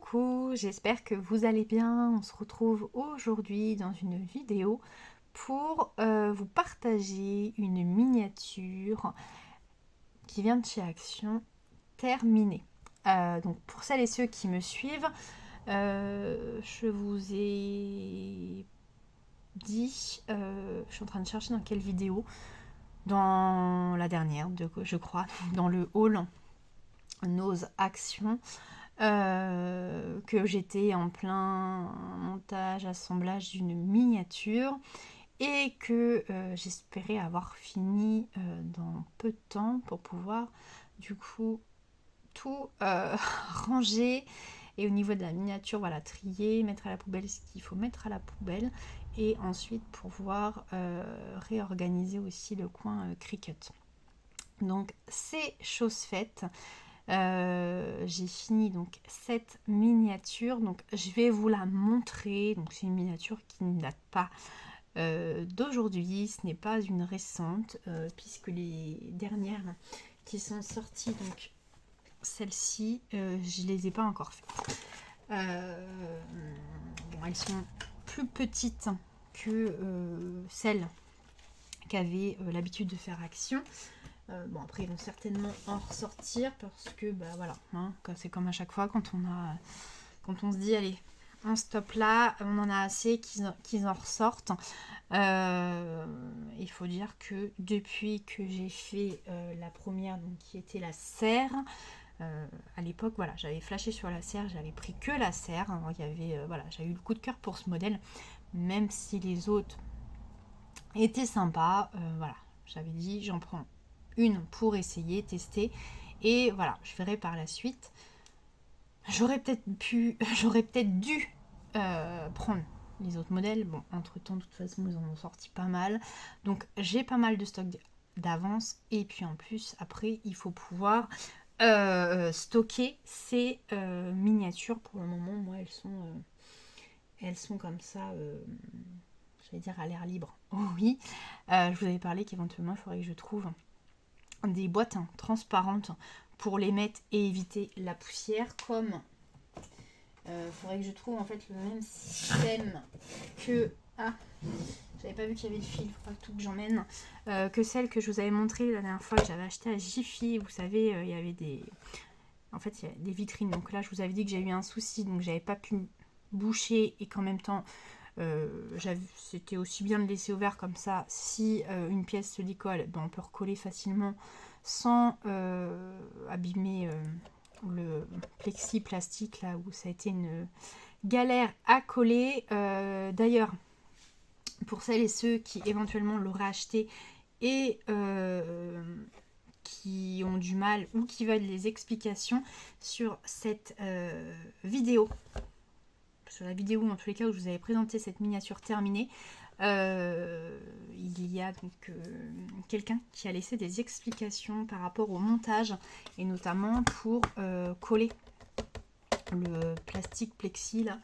coucou, j'espère que vous allez bien. On se retrouve aujourd'hui dans une vidéo pour vous partager une miniature qui vient de chez Action terminée. Donc pour celles et ceux qui me suivent, je vous ai dit, je suis en train de chercher dans quelle vidéo, dans la dernière, je crois, dans le haul Nos Actions. Que j'étais en plein montage, assemblage d'une miniature et que j'espérais avoir fini dans peu de temps pour pouvoir du coup tout ranger et au niveau de la miniature, voilà, trier, mettre à la poubelle ce qu'il faut mettre à la poubelle et ensuite pouvoir réorganiser aussi le coin Cricut. Donc c'est chose faite. J'ai fini donc cette miniature, donc je vais vous la montrer. Donc c'est une miniature qui ne date pas d'aujourd'hui, ce n'est pas une récente puisque les dernières qui sont sorties, donc celles-ci, je les ai pas encore faites. Bon, elles sont plus petites que celles qu'avait l'habitude de faire Action. Bon, après ils vont certainement en ressortir parce que bah voilà, hein, c'est comme à chaque fois quand on se dit allez, on stoppe là, on en a assez qu'ils en ressortent. Il faut dire que depuis que j'ai fait la première, donc qui était la serre, à l'époque voilà, j'avais flashé sur la serre, j'avais pris que la serre. Alors, il y avait voilà, j'ai eu le coup de cœur pour ce modèle, même si les autres étaient sympas. Voilà, j'avais dit j'en prends une pour essayer, tester, et voilà, je verrai par la suite. J'aurais peut-être dû prendre les autres modèles. Bon, entre temps, de toute façon, ils en ont sorti pas mal, donc j'ai pas mal de stock d'avance, et puis en plus, après, il faut pouvoir stocker ces miniatures. Pour le moment, moi, elles sont comme ça. J'allais dire à l'air libre. Oh oui, je vous avais parlé qu'éventuellement, il faudrait que je trouve des boîtes transparentes pour les mettre et éviter la poussière, comme faudrait que je trouve en fait le même système que j'avais pas vu qu'il y avait le fil, faut pas tout que j'emmène, que celle que je vous avais montré la dernière fois que j'avais acheté à Jiffy. Vous savez, il y avait des vitrines, donc là je vous avais dit que j'ai eu un souci, donc j'avais pas pu boucher et qu'en même temps c'était aussi bien de laisser ouvert, comme ça si une pièce se décolle, ben, on peut recoller facilement sans abîmer le plexi plastique, là où ça a été une galère à coller. D'ailleurs, pour celles et ceux qui éventuellement l'auraient acheté et qui ont du mal ou qui veulent des explications sur cette vidéo, sur la vidéo en tous les cas où je vous avais présenté cette miniature terminée, il y a donc quelqu'un qui a laissé des explications par rapport au montage et notamment pour coller le plastique plexi là.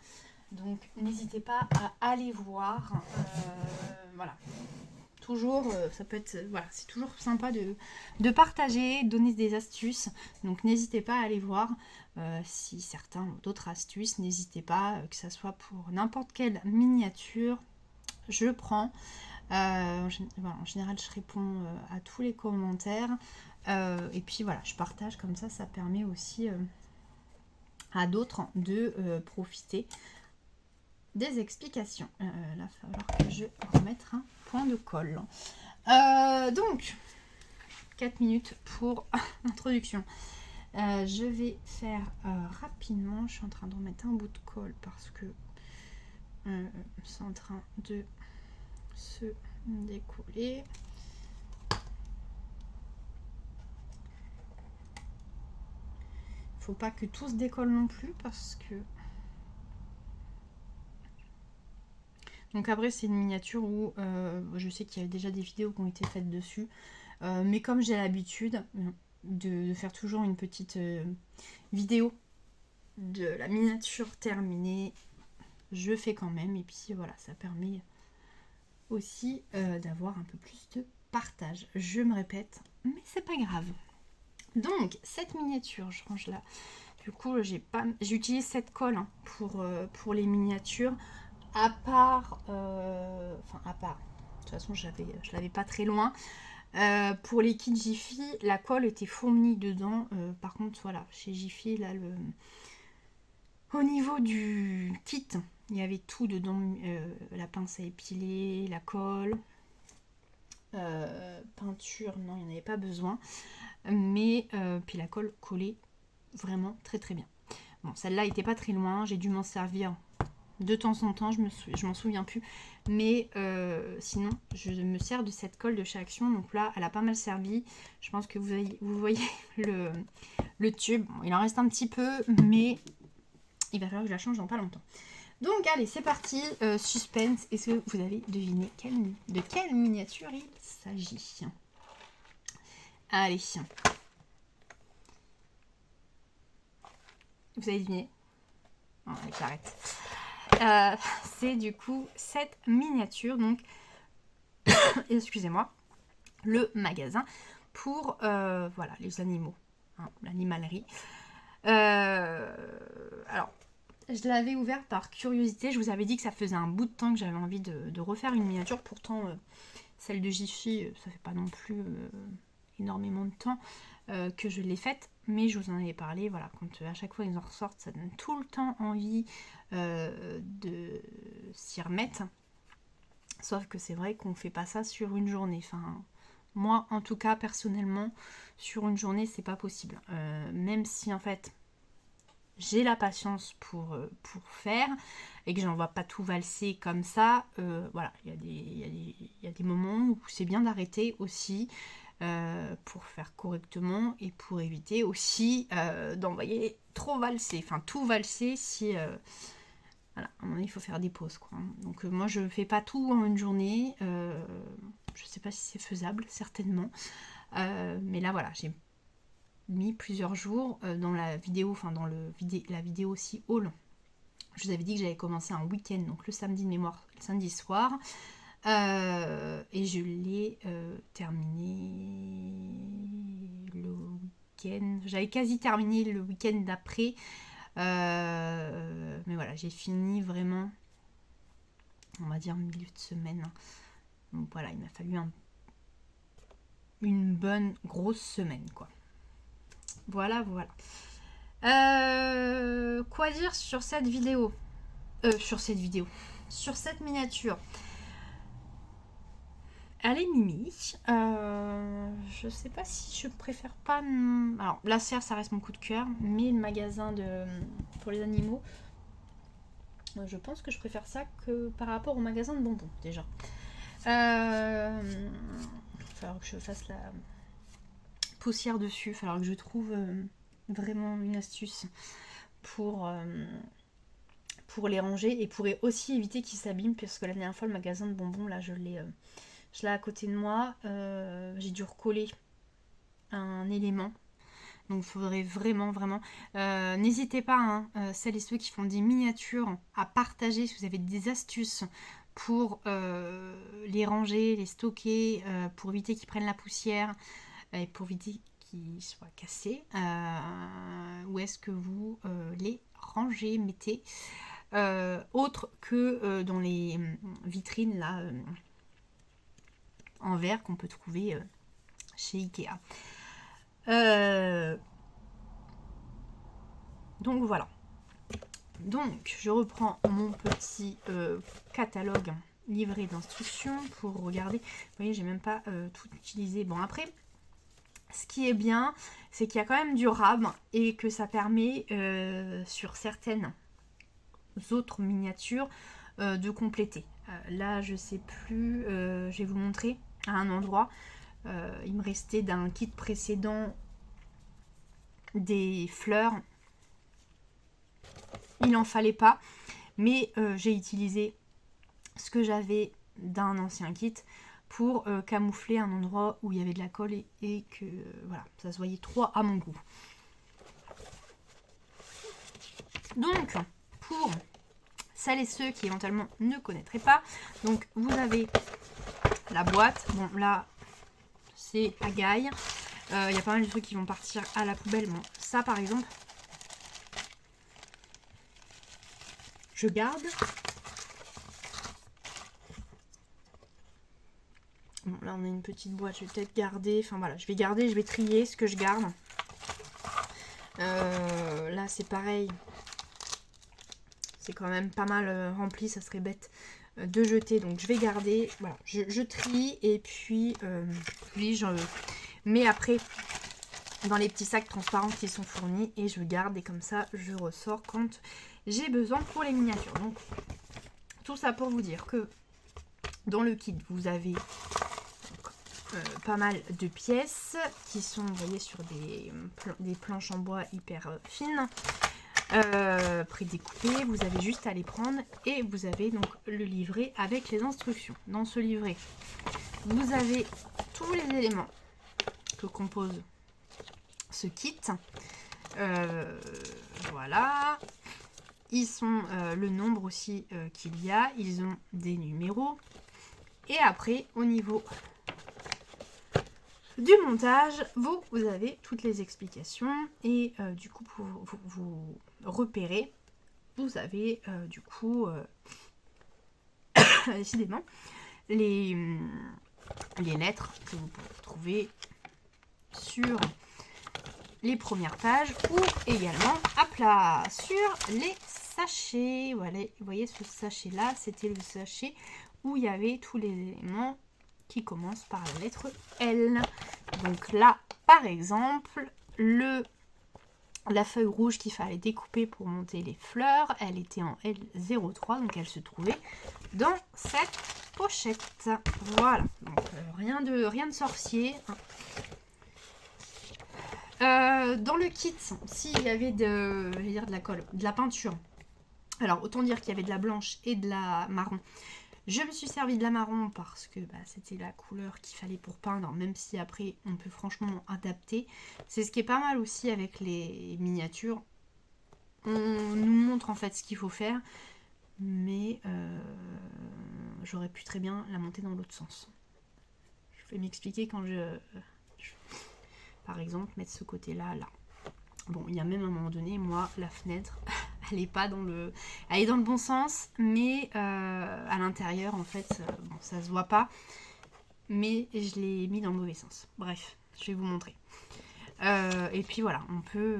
Donc n'hésitez pas à aller voir. Voilà. Toujours, ça peut être, voilà, c'est toujours sympa de partager, de donner des astuces. Donc n'hésitez pas à aller voir. Si certains ont d'autres astuces, n'hésitez pas, que ça soit pour n'importe quelle miniature, je prends. En général, je réponds à tous les commentaires. Et puis voilà, je partage comme ça permet aussi à d'autres de profiter des explications. Là, il va falloir que je remette un point de colle. Donc, 4 minutes pour l'introduction. Je vais faire rapidement. Je suis en train de remettre un bout de colle parce que c'est en train de se décoller. Faut pas que tout se décolle non plus parce que... Donc après, c'est une miniature où je sais qu'il y a déjà des vidéos qui ont été faites dessus, mais comme j'ai l'habitude de faire toujours une petite vidéo de la miniature terminée, je fais quand même. Et puis voilà, ça permet aussi d'avoir un peu plus de partage. Je me répète, mais c'est pas grave. Donc cette miniature, je range la Du coup, j'utilise cette colle hein, pour les miniatures. À part, enfin à part, de toute façon je l'avais pas très loin. Pour les kits Jiffy, la colle était fournie dedans. Par contre, voilà, chez Jiffy, là, au niveau du kit, il y avait tout dedans. La pince à épiler, la colle, peinture, non, il n'y en avait pas besoin. Mais, puis la colle collait vraiment très très bien. Bon, celle-là n'était pas très loin, j'ai dû m'en servir de temps en temps, je m'en souviens plus. Mais sinon, je me sers de cette colle de chez Action. Donc là, elle a pas mal servi. Je pense que vous voyez le tube. Bon, il en reste un petit peu, mais il va falloir que je la change dans pas longtemps. Donc allez, c'est parti. Suspense. Est-ce que vous avez deviné de quelle miniature il s'agit? Allez. Vous avez deviné? Oh, allez, j'arrête. C'est du coup cette miniature, donc excusez-moi, le magasin pour voilà, les animaux, hein, l'animalerie. Alors, je l'avais ouvert par curiosité. Je vous avais dit que ça faisait un bout de temps que j'avais envie de refaire une miniature. Pourtant, celle de Jiffy, ça fait pas non plus énormément de temps que je l'ai faite. Mais je vous en avais parlé, voilà, quand à chaque fois ils en ressortent, ça donne tout le temps envie de s'y remettre. Sauf que c'est vrai qu'on ne fait pas ça sur une journée. Enfin, moi, en tout cas, personnellement, sur une journée, c'est pas possible. Même si, en fait, j'ai la patience pour faire et que j'en vois pas tout valser comme ça, voilà, il y a des moments où c'est bien d'arrêter aussi pour faire correctement et pour éviter aussi d'envoyer trop valser, enfin tout valser si... voilà, à un moment donné, il faut faire des pauses, quoi. Donc moi, je ne fais pas tout en une journée. Je ne sais pas si c'est faisable, certainement. Mais là, voilà, j'ai mis plusieurs jours dans la vidéo, enfin dans la vidéo aussi haul. Je vous avais dit que j'avais commencé un week-end, donc le samedi de mémoire, le samedi soir. Et je l'ai terminé le week-end. J'avais quasi terminé le week-end d'après. Mais voilà, j'ai fini vraiment, on va dire, milieu de semaine. Donc voilà, il m'a fallu une bonne grosse semaine, quoi. Voilà, voilà. Quoi dire sur cette vidéo? Sur cette miniature. Elle est mimi. Je sais pas si je préfère pas... Alors, la serre, ça reste mon coup de cœur. Mais le magasin pour les animaux, je pense que je préfère ça que par rapport au magasin de bonbons, déjà. Il va falloir que je fasse la poussière dessus. Il va falloir que je trouve vraiment une astuce pour les ranger. Et pour aussi éviter qu'ils s'abîment. Parce que la dernière fois, le magasin de bonbons, là, je l'ai à côté de moi. J'ai dû recoller un élément. Donc il faudrait vraiment, vraiment... n'hésitez pas, hein, celles et ceux qui font des miniatures, à partager si vous avez des astuces pour les ranger, les stocker, pour éviter qu'ils prennent la poussière et pour éviter qu'ils soient cassés. Où est-ce que vous les rangez, mettez autre que dans les vitrines là en verre qu'on peut trouver chez Ikea. Donc voilà. Donc je reprends mon petit catalogue livret d'instructions pour regarder. Vous voyez, j'ai même pas tout utilisé. Bon, après, ce qui est bien, c'est qu'il y a quand même du rab et que ça permet sur certaines autres miniatures de compléter. Là, je sais plus, je vais vous montrer à un endroit. Il me restait d'un kit précédent des fleurs. Il n'en fallait pas, mais j'ai utilisé ce que j'avais d'un ancien kit pour camoufler un endroit où il y avait de la colle et que voilà, ça se voyait trop à mon goût. Donc, pour celles et ceux qui éventuellement ne connaîtraient pas, donc vous avez la boîte. Bon, là, c'est pagaille. Il y a pas mal de trucs qui vont partir à la poubelle. Bon, ça par exemple, je garde. Bon, là on a une petite boîte, je vais peut-être garder, enfin voilà, je vais garder, je vais trier ce que je garde. Là c'est pareil, c'est quand même pas mal rempli, ça serait bête de jeter, donc je vais garder. Voilà, je trie et puis je mets après dans les petits sacs transparents qui sont fournis et je garde, et comme ça je ressors quand j'ai besoin pour les miniatures. Donc tout ça pour vous dire que dans le kit vous avez pas mal de pièces qui sont, vous voyez, sur des planches en bois hyper fines, prédécoupées. Vous avez juste à les prendre et vous avez donc le livret avec les instructions. Dans ce livret, vous avez tous les éléments que compose ce kit. Voilà. Ils sont le nombre aussi qu'il y a. Ils ont des numéros. Et après, au niveau du montage, vous avez toutes les explications et du coup pour vous repérer, vous avez du coup décidément les lettres que vous pouvez trouver sur les premières pages ou également à plat sur les sachets. Voilà, vous voyez ce sachet là, c'était le sachet où il y avait tous les éléments qui commence par la lettre L. Donc là, par exemple, la feuille rouge qu'il fallait découper pour monter les fleurs, elle était en L03, donc elle se trouvait dans cette pochette. Voilà, donc rien de sorcier. Dans le kit, s'il y avait de la colle, de la peinture, alors autant dire qu'il y avait de la blanche et de la marron. Je me suis servi de la marron parce que c'était la couleur qu'il fallait pour peindre, même si après on peut franchement adapter. C'est ce qui est pas mal aussi avec les miniatures. On nous montre en fait ce qu'il faut faire, mais j'aurais pu très bien la monter dans l'autre sens. Je vais m'expliquer quand par exemple, mettre ce côté-là, là. Bon, il y a même à un moment donné, moi, la fenêtre, elle est pas dans le... Elle est dans le bon sens, mais à l'intérieur, en fait, bon, ça se voit pas. Mais je l'ai mis dans le mauvais sens. Bref, je vais vous montrer. Et puis voilà, on peut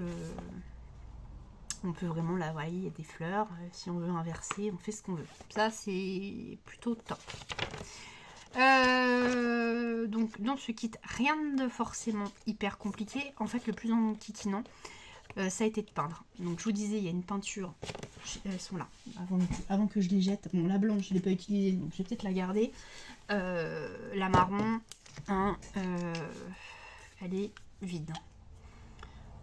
vraiment, là, voyez, il y a des fleurs. Si on veut inverser, on fait ce qu'on veut. Ça, c'est plutôt top. Donc dans ce kit, rien de forcément hyper compliqué. En fait, le plus enquiquinant, ça a été de peindre. Donc je vous disais, il y a une peinture, elles sont là, avant que je les jette. Bon, la blanche, je ne l'ai pas utilisée, donc je vais peut-être la garder. La marron, hein, elle est vide.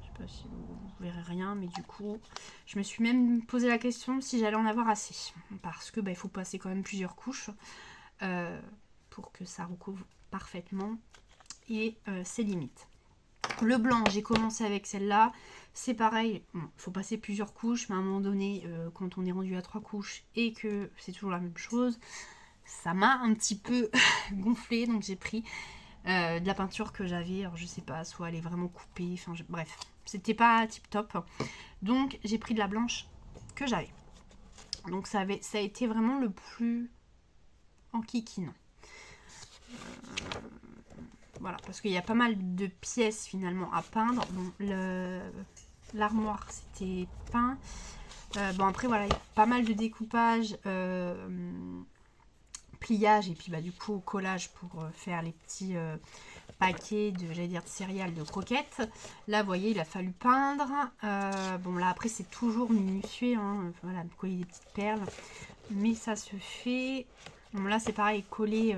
Je sais pas si vous verrez rien, mais du coup, je me suis même posé la question si j'allais en avoir assez. Parce que il faut passer quand même plusieurs couches. Pour que ça recouvre parfaitement et ses limites. Le blanc, j'ai commencé avec celle-là. C'est pareil, il faut passer plusieurs couches, mais à un moment donné, quand on est rendu à 3 couches et que c'est toujours la même chose, ça m'a un petit peu gonflé. Donc j'ai pris de la peinture que j'avais, alors je sais pas, soit elle est vraiment coupée, enfin bref, c'était pas tip top. Donc j'ai pris de la blanche que j'avais. Donc ça a été vraiment le plus enquiquinant. Voilà, parce qu'il y a pas mal de pièces finalement à peindre. Bon, l'armoire c'était peint. Bon après voilà, il y a pas mal de découpage, pliage et puis du coup collage pour faire les petits paquets de, j'allais dire, de céréales, de croquettes. Là vous voyez, il a fallu peindre. Bon là après c'est toujours minutieux, hein. Voilà, coller des petites perles. Mais ça se fait. Bon là c'est pareil, coller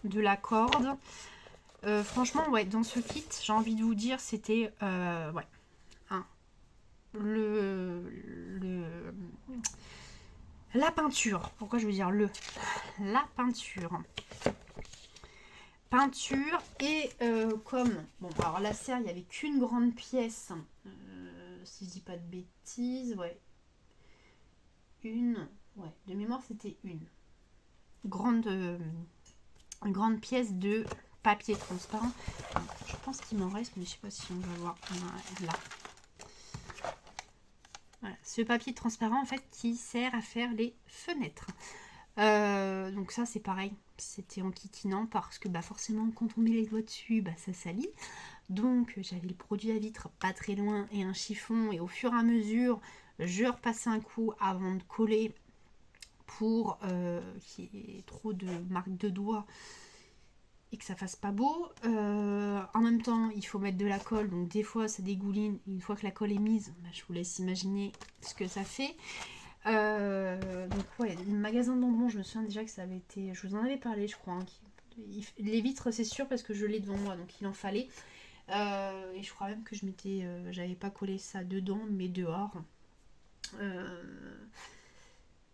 de la corde. Franchement, ouais, dans ce kit, j'ai envie de vous dire, c'était ouais, la peinture. Pourquoi je veux dire la peinture. Peinture et comme bon, alors la serre, il n'y avait qu'une grande pièce, si je dis pas de bêtises, ouais, de mémoire c'était une grande pièce de papier transparent. Je pense qu'il m'en reste, mais je sais pas si on va voir là. Voilà, ce papier transparent en fait qui sert à faire les fenêtres. Donc ça c'est pareil, c'était enquiquinant parce que forcément quand on met les doigts dessus, ça salit. Donc j'avais le produit à vitre pas très loin et un chiffon, et au fur et à mesure je repassais un coup avant de coller pour qu'il y ait trop de marques de doigts et que ça fasse pas beau. En même temps il faut mettre de la colle, donc des fois ça dégouline, une fois que la colle est mise, je vous laisse imaginer ce que ça fait. Donc ouais, le magasin de bonbons, je me souviens déjà que ça avait été, je vous en avais parlé je crois, hein, les vitres c'est sûr parce que je l'ai devant moi, donc il en fallait. Et je crois même que j'avais pas collé ça dedans mais dehors.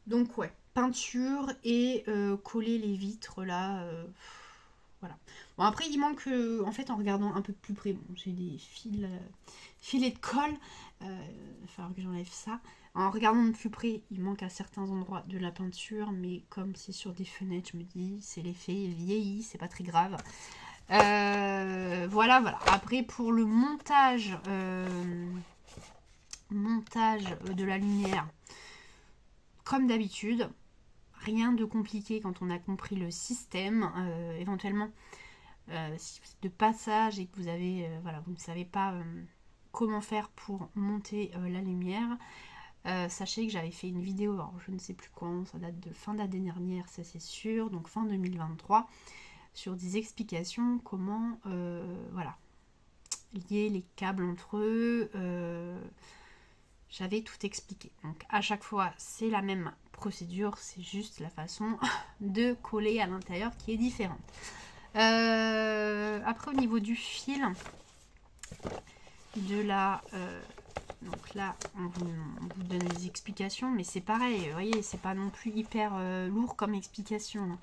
Donc ouais, peinture et coller les vitres là, voilà. Bon après il manque, en fait en regardant un peu plus près, bon, j'ai des filets de colle, il va falloir que j'enlève ça. En regardant de plus près, il manque à certains endroits de la peinture, mais comme c'est sur des fenêtres, je me dis c'est l'effet vieilli, c'est pas très grave. Voilà. Après pour le montage de la lumière, comme d'habitude, rien de compliqué quand on a compris le système. Éventuellement, si de passage et que vous avez, vous ne savez pas comment faire pour monter la lumière, sachez que j'avais fait une vidéo, alors je ne sais plus quand, ça date de fin d'année dernière, ça c'est sûr, donc fin 2023, sur des explications comment lier les câbles entre eux. J'avais tout expliqué. Donc à chaque fois c'est la même procédure, c'est juste la façon de coller à l'intérieur qui est différente. Après au niveau du fil, de la... donc là on vous donne des explications, mais c'est pareil, vous voyez, c'est pas non plus hyper lourd comme explication.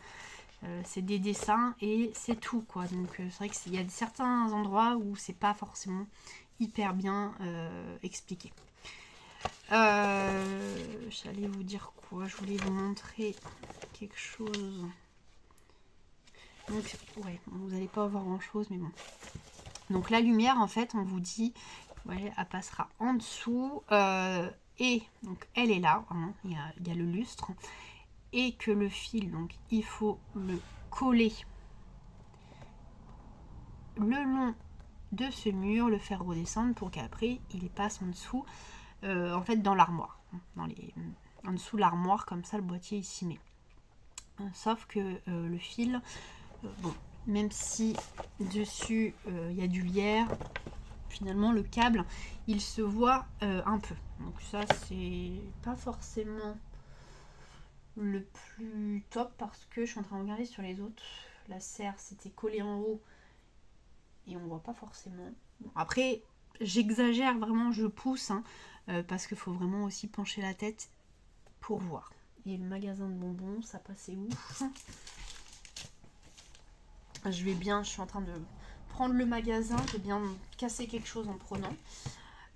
C'est des dessins et c'est tout quoi. Donc c'est vrai qu'il y a certains endroits où c'est pas forcément hyper bien expliqué. J'allais vous dire quoi? Je voulais vous montrer quelque chose. Donc ouais, vous n'allez pas voir grand chose, mais bon. Donc la lumière en fait on vous dit, ouais, elle passera en dessous, et donc elle est là, hein, il y a le lustre, et que le fil, donc il faut le coller le long de ce mur, le faire redescendre pour qu'après il passe en dessous, en fait dans l'armoire, en dessous de l'armoire, comme ça le boîtier il s'y met. Sauf que le fil, bon, même si dessus il y a du lierre, finalement le câble il se voit un peu, donc ça c'est pas forcément le plus top, parce que je suis en train de regarder sur les autres, la serre c'était collé en haut et on voit pas forcément. Bon, après j'exagère vraiment, je pousse, hein, parce qu'il faut vraiment aussi pencher la tête pour voir. Et le magasin de bonbons, ça passait où? Je suis en train de prendre le magasin, je vais bien casser quelque chose en prenant.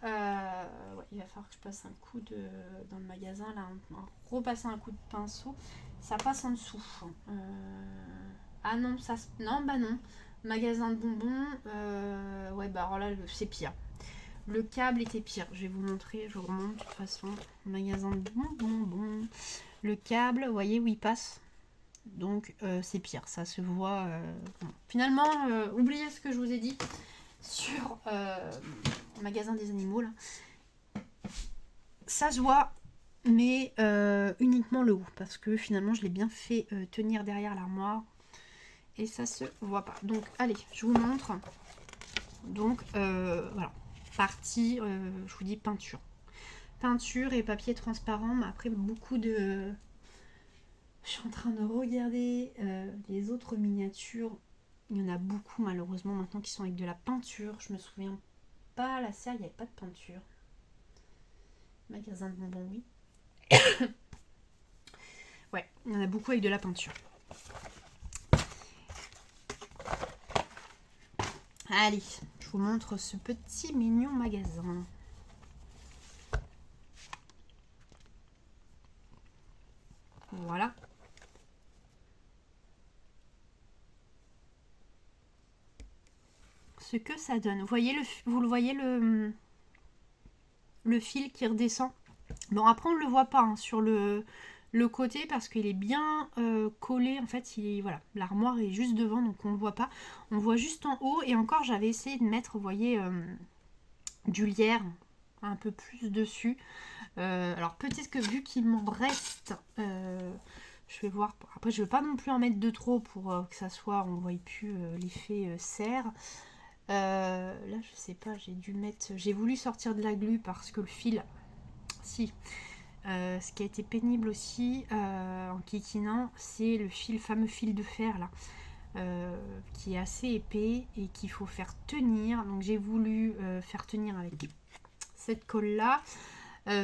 Ouais, il va falloir que je passe un coup dans le magasin, là, repasser un coup de pinceau. Ça passe en dessous. Ah non, non, non. Magasin de bonbons, ouais, alors là, c'est pire. Le câble était pire. Je vais vous montrer, je remonte de toute façon. Magasin de bonbons. Le câble, vous voyez où il passe? Donc c'est pire, ça se voit. Finalement, oubliez ce que je vous ai dit sur le magasin des animaux là. Ça se voit, mais uniquement le haut, parce que finalement je l'ai bien fait tenir derrière l'armoire et ça se voit pas. Donc allez, je vous montre. Donc voilà, partie, je vous dis peinture et papier transparent, mais après beaucoup de... Je suis en train de regarder les autres miniatures. Il y en a beaucoup malheureusement maintenant qui sont avec de la peinture. Je me souviens pas, la serre, il n'y avait pas de peinture. Magasin de bonbons, oui. Ouais, il y en a beaucoup avec de la peinture. Allez, je vous montre ce petit mignon magasin. Voilà. Ce que ça donne. Vous le voyez le fil qui redescend Bon, après on ne le voit pas hein, sur le côté parce qu'il est bien collé. En fait, voilà, l'armoire est juste devant, donc on ne le voit pas. On voit juste en haut. Et encore, j'avais essayé de mettre, vous voyez, du lierre un peu plus dessus. Alors peut-être que vu qu'il m'en reste, je vais voir. Après, je ne veux pas non plus en mettre de trop pour que ça soit, on ne voit plus l'effet serre. Là, je sais pas, j'ai voulu sortir de la glu parce que le fil, si. Ce qui a été pénible aussi en kikinant, c'est le fameux fil de fer là, qui est assez épais et qu'il faut faire tenir. Donc j'ai voulu faire tenir avec cette colle là.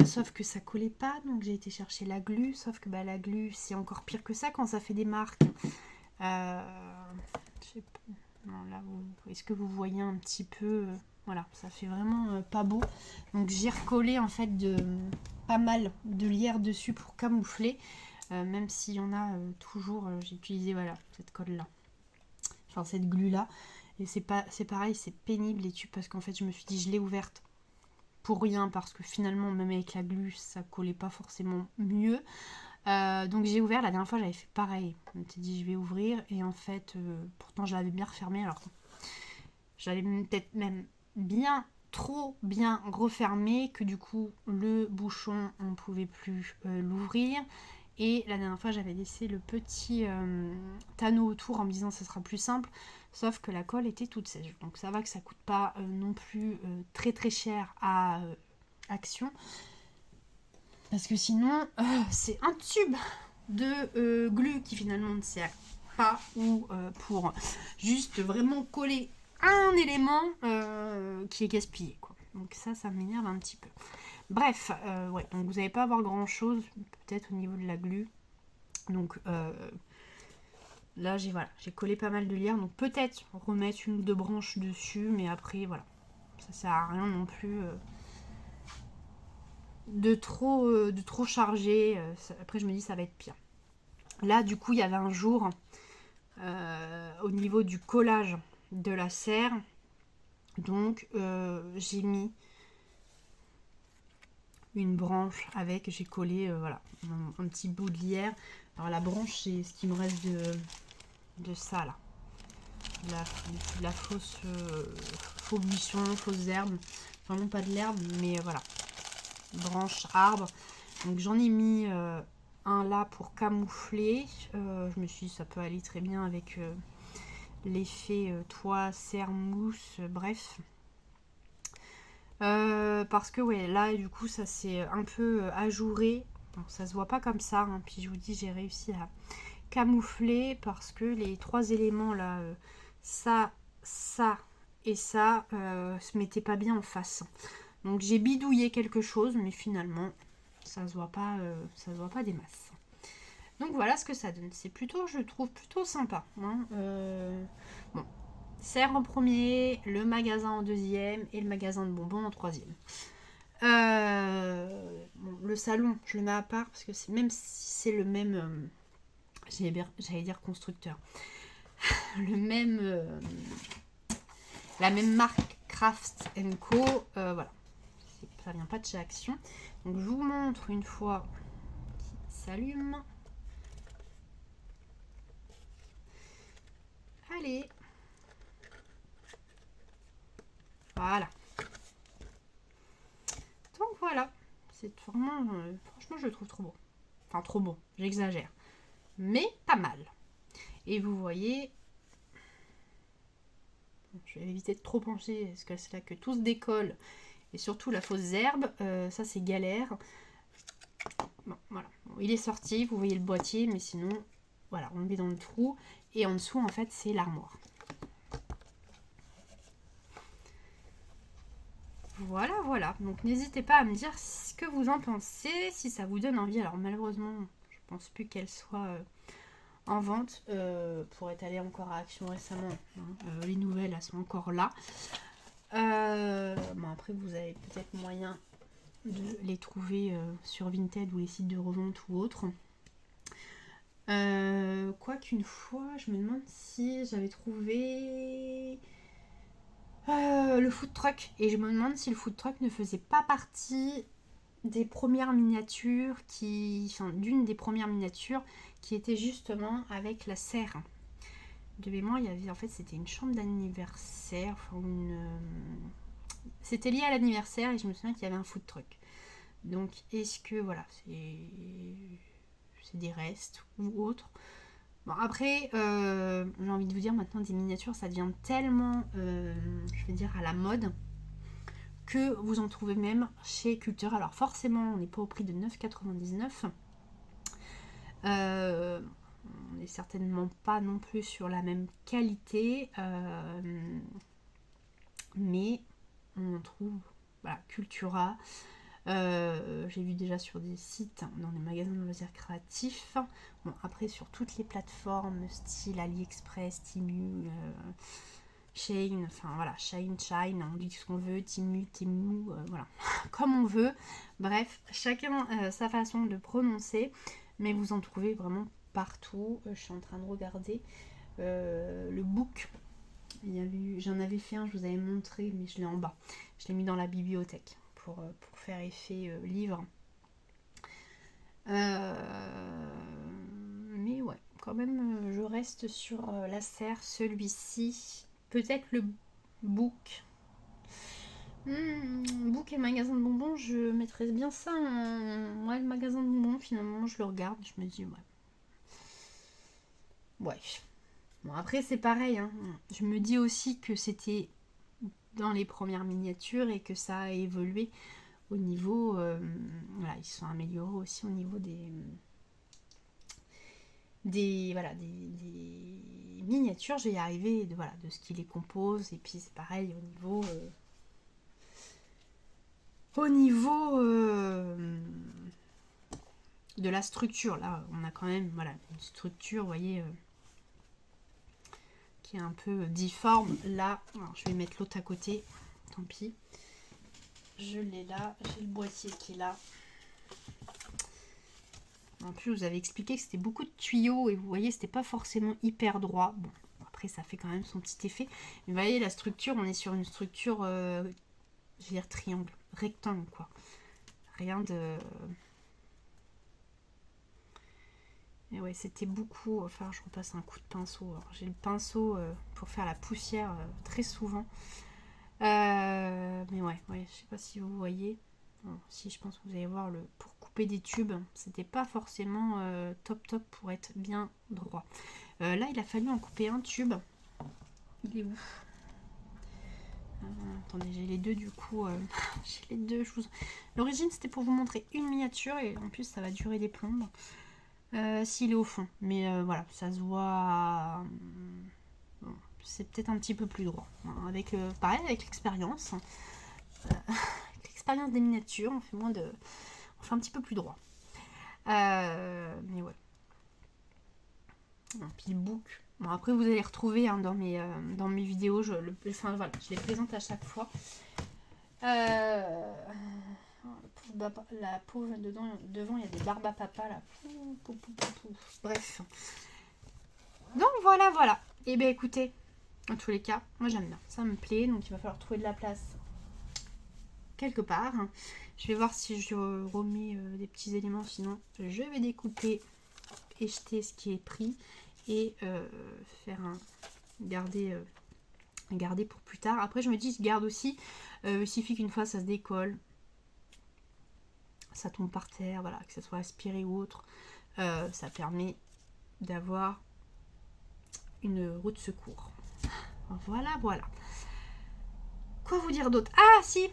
Sauf que ça collait pas, donc j'ai été chercher la glu. Sauf que la glu, c'est encore pire que ça quand ça fait des marques. Je sais pas. Non, là, est-ce que vous voyez un petit peu voilà, ça fait vraiment pas beau. Donc j'ai recollé en fait pas mal de lierre dessus pour camoufler. Même s'il y en a toujours, j'ai utilisé voilà, cette colle là. Enfin cette glu là. Et c'est pareil, c'est pénible les tubes parce qu'en fait je me suis dit je l'ai ouverte pour rien parce que finalement même avec la glu ça collait pas forcément mieux. Donc j'ai ouvert, la dernière fois j'avais fait pareil, je me suis dit je vais ouvrir et en fait pourtant je l'avais bien refermé, alors j'avais peut-être même trop bien refermé que du coup le bouchon on ne pouvait plus l'ouvrir. Et la dernière fois j'avais laissé le petit tanneau autour en me disant ça sera plus simple, sauf que la colle était toute sèche, donc ça va que ça coûte pas non plus très très cher à Action. Parce que sinon, c'est un tube de glu qui finalement ne sert pas ou pour juste vraiment coller un élément qui est gaspillé, quoi. Donc ça m'énerve un petit peu. Bref, ouais, donc vous n'allez pas avoir grand chose, peut-être au niveau de la glu. Donc là, j'ai collé pas mal de lierre, donc peut-être remettre une ou deux branches dessus, mais après, voilà, ça sert à rien non plus. De trop chargé. Après, je me dis ça va être pire. Là, du coup, il y avait un jour au niveau du collage de la serre. Donc, j'ai mis une branche avec, j'ai collé voilà, un petit bout de lierre. Alors, la branche, c'est ce qui me reste de ça là. La fausse faux buisson, fausses herbes. Vraiment pas de l'herbe, mais voilà. Branche, arbre. Donc j'en ai mis un là pour camoufler. Je me suis dit ça peut aller très bien avec l'effet toit, serre, mousse, bref. Parce que ouais, là du coup ça s'est un peu ajouré. Donc, ça se voit pas comme ça. Hein. Puis je vous dis j'ai réussi à camoufler parce que les trois éléments là, ça et ça se mettaient pas bien en face. Donc j'ai bidouillé quelque chose, mais finalement ça se voit pas des masses. Donc voilà ce que ça donne. C'est plutôt, je trouve, plutôt sympa. Hein. Bon, serre en premier, le magasin en deuxième et le magasin de bonbons en troisième. Bon, le salon, je le mets à part parce que même si c'est le même, j'allais dire constructeur, la même marque Craft Co. Voilà. Ça vient pas de chez Action. Donc je vous montre une fois qu'il s'allume. Allez. Voilà. Donc voilà. C'est vraiment... franchement, je le trouve trop beau. Enfin, trop beau. J'exagère. Mais pas mal. Et vous voyez... Je vais éviter de trop pencher parce que c'est là que tout se décolle. Et surtout la fausse herbe. Ça, c'est galère. Bon, voilà. Bon, il est sorti. Vous voyez le boîtier. Mais sinon, voilà, on le met dans le trou. Et en dessous, en fait, c'est l'armoire. Voilà. Donc n'hésitez pas à me dire ce que vous en pensez, si ça vous donne envie. Alors malheureusement, je pense plus qu'elle soit en vente pour être allée encore à Action récemment. Hein. Les nouvelles, elles sont encore là. Bon, après, vous avez peut-être moyen de les trouver sur Vinted ou les sites de revente ou autres. Quoiqu'une fois, je me demande si j'avais trouvé... le food truck, et je me demande si le food truck ne faisait pas partie des premières miniatures d'une des premières miniatures qui était justement avec la serre. De mémoire, il y avait, en fait, c'était une chambre d'anniversaire, c'était lié à l'anniversaire et je me souviens qu'il y avait un food truck. Donc, est-ce que, voilà, c'est des restes ou autre. Bon, après, j'ai envie de vous dire, maintenant, des miniatures, ça devient tellement, je vais dire, à la mode, que vous en trouvez même chez Culture. Alors, forcément, on n'est pas au prix de 9,99 €. On n'est certainement pas non plus sur la même qualité, mais on en trouve, voilà, Cultura. J'ai vu déjà sur des sites, dans des magasins de loisirs créatifs. Bon, après sur toutes les plateformes style AliExpress, Temu, Shein, enfin voilà, Shine, on dit ce qu'on veut, Temu, voilà, comme on veut. Bref, chacun sa façon de prononcer, mais vous en trouvez vraiment partout. Je suis en train de regarder le book. J'en avais fait un, je vous avais montré, mais je l'ai en bas. Je l'ai mis dans la bibliothèque pour faire effet livre. Mais ouais, quand même, je reste sur la serre, celui-ci. Peut-être le book. Book et magasin de bonbons, je mettrais bien ça en... Ouais, le magasin de bonbons, finalement, je le regarde, je me dis, ouais. Ouais. Bon, après, c'est pareil, hein. Je me dis aussi que c'était dans les premières miniatures et que ça a évolué au niveau... voilà, ils se sont améliorés aussi au niveau des miniatures. Je vais y arriver de ce qui les compose. Et puis, c'est pareil au niveau de la structure. Là, on a quand même une structure, vous voyez... qui est un peu difforme. Là, alors, je vais mettre l'autre à côté, tant pis. Je l'ai là, j'ai le boîtier qui est là. En plus, je vous avais expliqué que c'était beaucoup de tuyaux et vous voyez, c'était pas forcément hyper droit. Bon, après, ça fait quand même son petit effet. Mais vous voyez, la structure, on est sur une structure, je vais dire triangle, rectangle, quoi. Rien de... Et ouais, c'était beaucoup... Enfin, je repasse un coup de pinceau. J'ai le pinceau pour faire la poussière très souvent. Mais ouais, je sais pas si vous voyez. Bon, si, je pense que vous allez voir pour couper des tubes, c'était pas forcément top pour être bien droit. Là, il a fallu en couper un tube. Il est où? Attendez, j'ai les deux du coup. J'ai les deux. L'origine, c'était pour vous montrer une miniature et en plus, ça va durer des plombes. S'il est au fond, mais voilà, ça se voit. C'est peut-être un petit peu plus droit. Avec pareil, avec l'expérience. L'expérience des miniatures, on fait un petit peu plus droit. Mais ouais. Puis le book. Bon, après, vous allez retrouver dans mes vidéos. Je les présente à chaque fois. La pauvre devant, il y a des barbes à papa là. Bref. Donc voilà. Et bien écoutez, en tous les cas, moi j'aime bien. Ça me plaît. Donc il va falloir trouver de la place quelque part. Je vais voir si je remets des petits éléments. Sinon, je vais découper et jeter ce qui est pris. Et faire garder pour plus tard. Après, je me dis, je garde aussi. Il suffit qu'une fois ça se décolle, ça tombe par terre, voilà, que ça soit aspiré ou autre. Ça permet d'avoir une roue de secours. Voilà. Quoi vous dire d'autre? Ah si.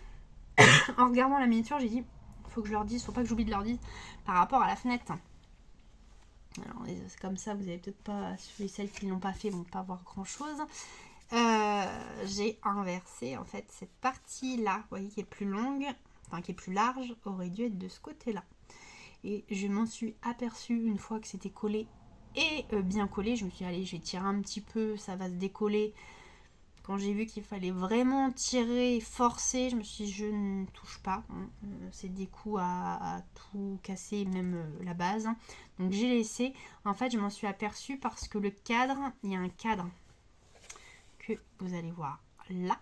En regardant la miniature, j'ai dit, faut que je leur dise, faut pas que j'oublie de leur dire par rapport à la fenêtre. Alors c'est comme ça, vous avez peut-être pas, celles qui l'ont pas fait vont pas voir grand chose. J'ai inversé en fait cette partie là, vous voyez, qui est plus longue, enfin qui est plus large, aurait dû être de ce côté là. Et je m'en suis aperçue une fois que c'était collé et bien collé. Je me suis dit, allez, je vais tirer un petit peu, ça va se décoller. Quand j'ai vu qu'il fallait vraiment tirer, forcer, je me suis dit, je ne touche pas. C'est des coups à tout casser, même la base. Donc j'ai laissé. En fait, je m'en suis aperçue parce que le cadre, il y a un cadre que vous allez voir là,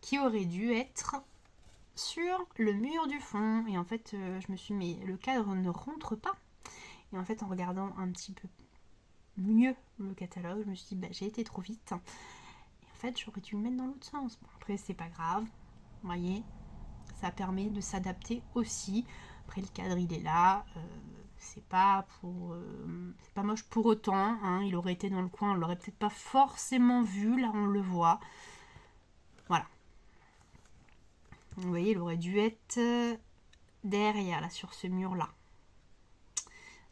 qui aurait dû être sur le mur du fond. Et en fait, je me suis dit, mais le cadre ne rentre pas. Et en fait, en regardant un petit peu mieux le catalogue, je me suis dit, bah, j'ai été trop vite. Et en fait, j'aurais dû le mettre dans l'autre sens. Bon, après, c'est pas grave. Vous voyez, ça permet de s'adapter aussi. Après, le cadre, il est là. C'est pas moche pour autant. Hein. Il aurait été dans le coin, on l'aurait peut-être pas forcément vu. Là, on le voit. Voilà. Vous voyez, il aurait dû être derrière, là, sur ce mur-là.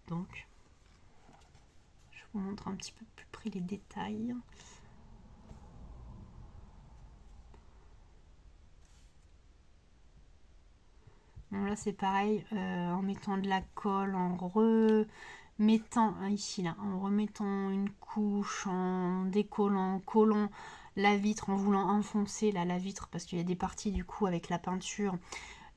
Donc, je vous montre un petit peu plus près les détails. Bon, là, c'est pareil, en mettant de la colle, en remettant, ici, là, en remettant une couche, en décollant, en collant la vitre, en voulant enfoncer là, la vitre, parce qu'il y a des parties, du coup, avec la peinture,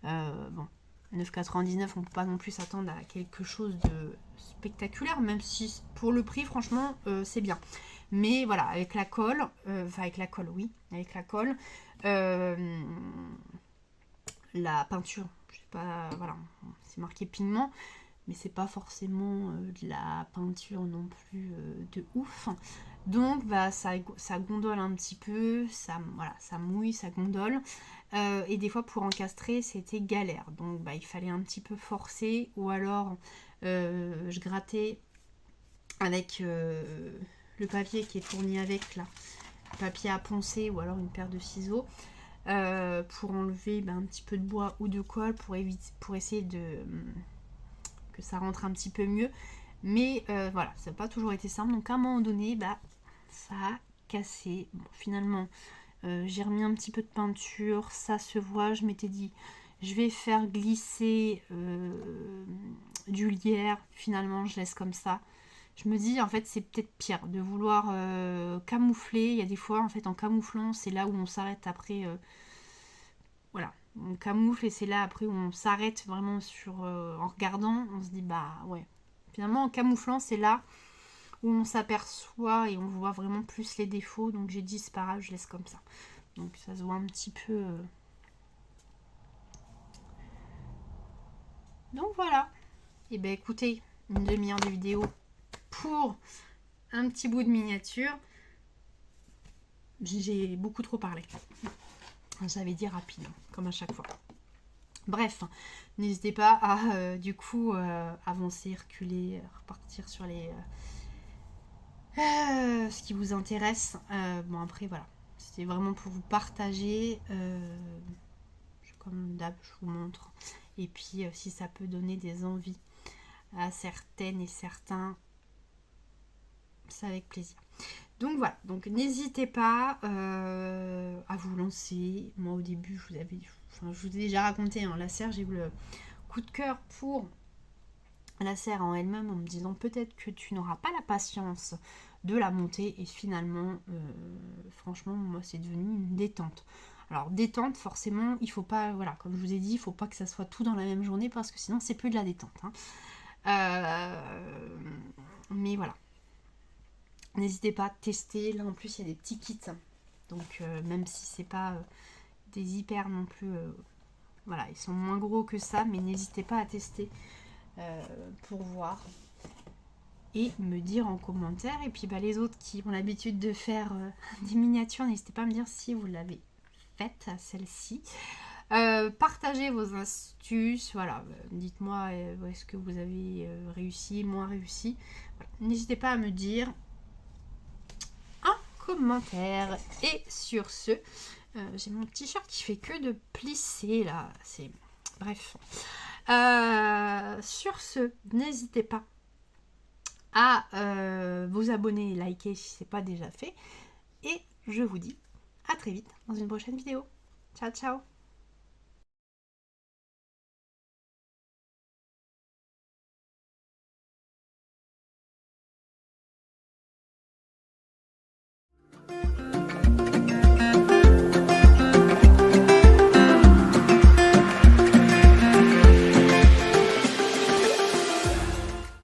bon, 9,99, on peut pas non plus s'attendre à quelque chose de spectaculaire, même si pour le prix, franchement, c'est bien. Mais voilà, avec la colle, enfin avec la colle, oui, avec la colle, la peinture, je sais pas, voilà, c'est marqué pigment, mais c'est pas forcément de la peinture non plus de ouf. Donc bah, ça gondole un petit peu, voilà, ça mouille, ça gondole. Et des fois pour encastrer c'était galère. Donc bah, il fallait un petit peu forcer, ou alors je grattais avec le papier qui est fourni avec là, papier à poncer, ou alors une paire de ciseaux. Pour enlever un petit peu de bois ou de colle, pour essayer que ça rentre un petit peu mieux. Mais voilà, ça n'a pas toujours été simple. Donc à un moment donné, ça a cassé. Bon, finalement, j'ai remis un petit peu de peinture, ça se voit. Je m'étais dit, je vais faire glisser du lierre. Finalement, je laisse comme ça. Je me dis, en fait, c'est peut-être pire de vouloir camoufler. Il y a des fois, en fait, en camouflant, c'est là où on s'arrête après. Voilà, on camoufle et c'est là après où on s'arrête vraiment en regardant. On se dit, bah ouais. Finalement, en camouflant, c'est là où on s'aperçoit et on voit vraiment plus les défauts. Donc j'ai dit, c'est pas grave, je laisse comme ça. Donc ça se voit un petit peu. Donc voilà. Et ben écoutez, une demi-heure de vidéo pour un petit bout de miniature. J'ai beaucoup trop parlé. J'avais dit rapide, comme à chaque fois. Bref, n'hésitez pas à du coup avancer, reculer, repartir sur les ce qui vous intéresse. Bon après voilà, c'était vraiment pour vous partager. Comme d'hab, je vous montre. Et puis si ça peut donner des envies à certaines et certains, c'est avec plaisir. Donc voilà, donc n'hésitez pas à vous lancer. Moi au début, je vous ai déjà raconté, hein, la serre, j'ai eu le coup de cœur pour la serre en elle-même en me disant peut-être que tu n'auras pas la patience de la monter, et finalement, franchement, moi c'est devenu une détente. Alors détente, forcément, il faut pas, voilà, comme je vous ai dit, il faut pas que ça soit tout dans la même journée parce que sinon c'est plus de la détente. Hein. Mais voilà. N'hésitez pas à tester. Là en plus il y a des petits kits. Donc même si c'est pas des hyper non plus. Voilà, ils sont moins gros que ça, mais n'hésitez pas à tester pour voir. Et me dire en commentaire. Et puis les autres qui ont l'habitude de faire des miniatures, n'hésitez pas à me dire si vous l'avez faite, celle-ci. Partagez vos astuces, voilà, dites-moi est-ce que vous avez réussi, moins réussi. Voilà. N'hésitez pas à me dire en commentaire. Et sur ce, j'ai mon t-shirt qui fait que de plisser là, c'est bref. Sur ce, n'hésitez pas à vous abonner et liker si ce n'est pas déjà fait. Et je vous dis à très vite dans une prochaine vidéo. Ciao ciao.